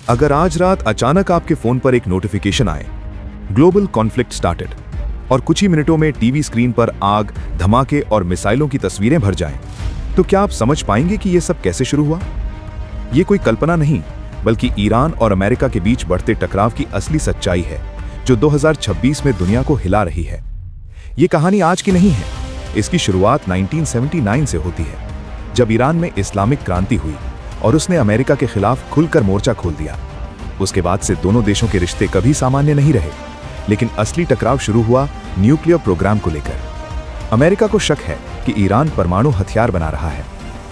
अगर आज रात अचानक आपके फोन पर एक नोटिफिकेशन आए, ग्लोबल कॉन्फ्लिक्ट स्टार्टेड, और कुछ ही मिनटों में टीवी स्क्रीन पर आग, धमाके और मिसाइलों की तस्वीरें भर जाएं, तो क्या आप समझ पाएंगे कि यह सब कैसे शुरू हुआ? ये कोई कल्पना नहीं, बल्कि ईरान और अमेरिका के बीच बढ़ते टकराव की असली सच्चाई है, जो 2026 में दुनिया को हिला रही है। ये कहानी आज की नहीं है। इसकी शुरुआत 1979 से होती है, जब ईरान में इस्लामिक क्रांति हुई और उसने अमेरिका के खिलाफ खुलकर मोर्चा खोल दिया। उसके बाद से दोनों देशों के रिश्ते कभी सामान्य नहीं रहे, लेकिन असली टकराव शुरू हुआ न्यूक्लियर प्रोग्राम को लेकर। अमेरिका को शक है कि ईरान परमाणु हथियार बना रहा है,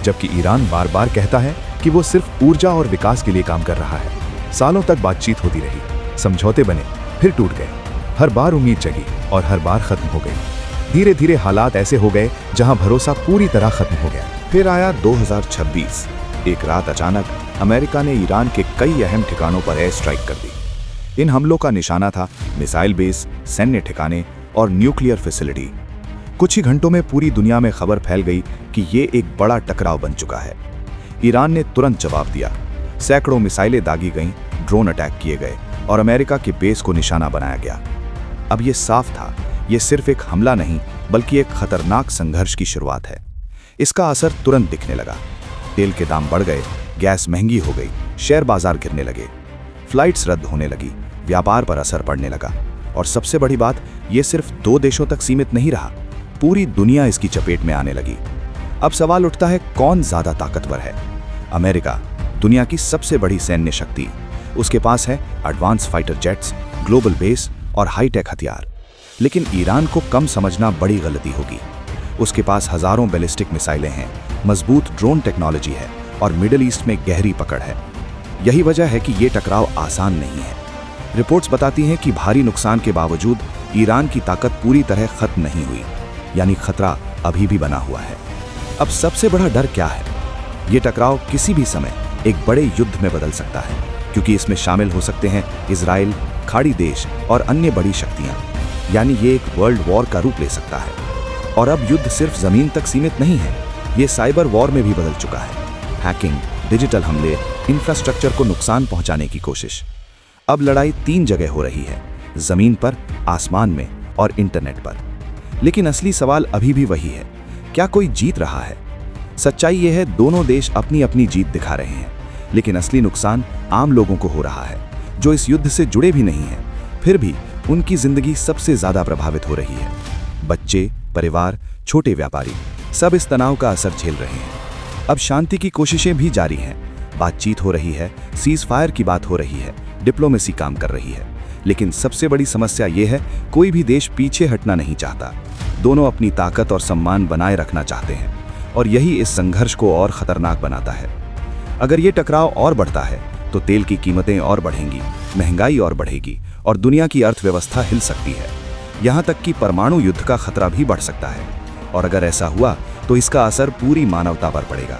जबकि ईरान बार बार कहता है कि वो सिर्फ ऊर्जा और विकास के लिए काम कर रहा है। सालों तक बातचीत होती रही, समझौते बने, फिर टूट गए। हर बार उम्मीद जगी और हर बार खत्म हो गई। धीरे धीरे हालात ऐसे हो गए जहां भरोसा पूरी तरह खत्म हो गया। फिर आया 2026। एक रात अचानक अमेरिका ने ईरान के कई अहम ठिकानों पर एयर स्ट्राइक कर दी। इन हमलों का निशाना था मिसाइल बेस, सैन्य ठिकाने और न्यूक्लियर फैसिलिटी। कुछ ही घंटों में पूरी दुनिया में खबर फैल गई कि ये एक बड़ा टकराव बन चुका है। ईरान ने तुरंत जवाब दिया। सैकड़ों मिसाइलें दागी गईं, ड्रोन अटैक किए गए और अमेरिका के बेस को निशाना बनाया गया। अब ये साफ था, ये सिर्फ एक हमला नहीं, बल्कि एक खतरनाक संघर्ष की शुरुआत है। इसका असर तुरंत दिखने लगा। तेल के दाम बढ़ गए, गैस महंगी हो गई, शेयर बाजार गिरने लगे, फ्लाइट्स रद्द होने लगी, व्यापार पर असर पड़ने लगा। और सबसे बड़ी बात, ये सिर्फ 2 देशों तक सीमित नहीं रहा, पूरी दुनिया इसकी चपेट में आने लगी। अब सवाल उठता है, कौन ज्यादा ताकतवर है? अमेरिका, दुनिया की सबसे बड़ी सैन्य शक्ति, उसके पास है advance fighter jets, global base और हाईटेक हथियार। लेकिन ईरान को कम समझना बड़ी गलती होगी। उसके पास हजारों बैलिस्टिक मिसाइलें हैं, मजबूत ड्रोन टेक्नोलॉजी है और मिडिल ईस्ट में गहरी पकड़ है। यही वजह है कि ये टकराव आसान नहीं है। रिपोर्ट्स बताती हैं कि भारी नुकसान के बावजूद ईरान की ताकत पूरी तरह खत्म नहीं हुई, यानी खतरा अभी भी बना हुआ है। अब सबसे बड़ा डर क्या है? ये टकराव किसी भी समय एक बड़े युद्ध में बदल सकता है, क्योंकि इसमें शामिल हो सकते हैं इजराइल, खाड़ी देश और अन्य बड़ी शक्तियां। यानी ये एक वर्ल्ड वॉर का रूप ले सकता है। और अब युद्ध सिर्फ जमीन तक सीमित नहीं है, ये साइबर वॉर में भी बदल चुका है। हैकिंग, डिजिटल हमले, इंफ्रास्ट्रक्चर को नुकसान पहुंचाने की कोशिश। अब लड़ाई 3 जगह हो रही है, जमीन पर, आसमान में और इंटरनेट पर। लेकिन असली सवाल अभी भी वही है, क्या कोई जीत रहा है? सच्चाई यह है, दोनों देश अपनी अपनी जीत दिखा रहे हैं, लेकिन असली नुकसान आम लोगों को हो रहा है, जो इस युद्ध से जुड़े भी नहीं हैं, फिर भी उनकी जिंदगी सबसे ज्यादा प्रभावित हो रही है। बच्चे, परिवार, छोटे व्यापारी, सब इस तनाव का असर झेल रहे हैं। अब शांति की कोशिशें भी जारी हैं, बातचीत हो रही है, सीज फायर की बात हो रही है, डिप्लोमेसी काम कर रही है। लेकिन सबसे बड़ी समस्या यह है, कोई भी देश पीछे हटना नहीं चाहता। दोनों अपनी ताकत और सम्मान बनाए रखना चाहते हैं, और यही इस संघर्ष को और खतरनाक बनाता है। अगर ये टकराव और बढ़ता है तो तेल की कीमतें और बढ़ेंगी, महंगाई और बढ़ेगी और दुनिया की अर्थव्यवस्था हिल सकती है। यहाँ तक कि परमाणु युद्ध का खतरा भी बढ़ सकता है। और अगर ऐसा हुआ तो इसका असर पूरी मानवता पर पड़ेगा।